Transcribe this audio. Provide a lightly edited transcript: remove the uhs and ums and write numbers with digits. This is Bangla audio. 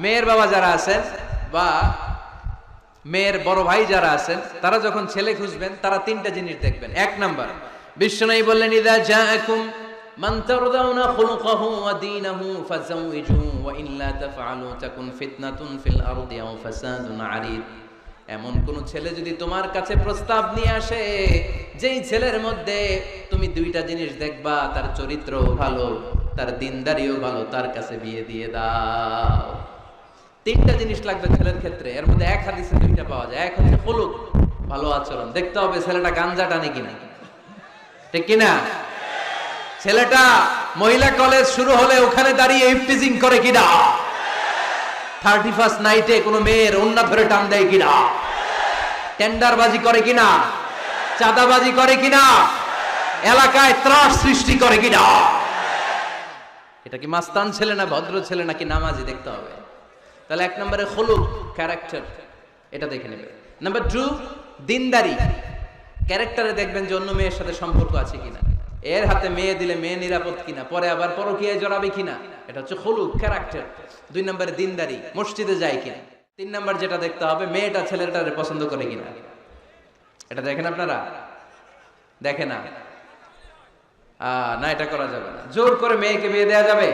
মেয়ের বাবা যারা আছেন বা মেয়ের বড় ভাই যারা আছেন, তারা যখন ছেলে খুঁজবেন তারা তিনটা জিনিস দেখবেন। এক নাম্বার, বিশ্বনবী বললেন, ইযা জাআকুম মান তারদাউনা খুলুকাহু ওয়া দীনাহু ফাযাওইজুহু ওয়া ইল্লা তাফআলু তাকুন ফিতনাতুন ফিল আরদি ওয়া ফাসাদুন আরিদ। এমন কোন ছেলে যদি তোমার কাছে প্রস্তাব নিয়ে আসে, যেই ছেলের মধ্যে তুমি দুইটা জিনিস দেখবা, তার চরিত্র ভালো, তার দিনদারিও ভালো, তার কাছে বিয়ে দিয়ে দাও। তিনটা জিনিস লাগবে ছেলের ক্ষেত্রে, এর মধ্যে এক হাদিসে দুইটা পাওয়া যায়। এক হচ্ছে খুলুক, ভালো আচরণ, দেখতে হবে ছেলেটা গাঞ্জা টানে কিনা, ঠিক কিনা? ছেলেটা মহিলা কলেজ শুরু হলে ওখানে দাঁড়িয়ে ইফটিজিং করে কিনা, 31st নাইটে কোনো মেয়ের ওন্না ধরে টান দেয় কিনা, টেন্ডারবাজি করে কিনা, চাঁদাবাজি করে কিনা, এলাকায় ত্রাস সৃষ্টি করে কিনা। এটা কি মাস্তান ছেলে না ভদ্র ছেলে নাকি নামাজি দেখতে হবে। তাহলে এক নম্বরে খুলুক, ক্যারেক্টার, এটা দেখে নেবে। নাম্বার 2, দিনদারি, ক্যারেক্টারে দেখবেন যে অন্য মেয়ের সাথে সম্পর্ক আছে কিনা, এর হাতে মেয়ে দিলে মেয়ে নিরাপদ কিনা, পরে আবার পরকীয়ায় জড়াবে কিনা, এটা হচ্ছে খুলুক, ক্যারেক্টার। 2 নম্বরে দিনদারি, মসজিদে যায় কিনা। 3 নম্বর যেটা দেখতে হবে, মেয়েটা ছেলেটারে পছন্দ করে কিনা। এটা দেখেন আপনারা? দেখে না? না, এটা করা যাবে না। জোর করে মেয়েকে বিয়ে দেওয়া যাবে?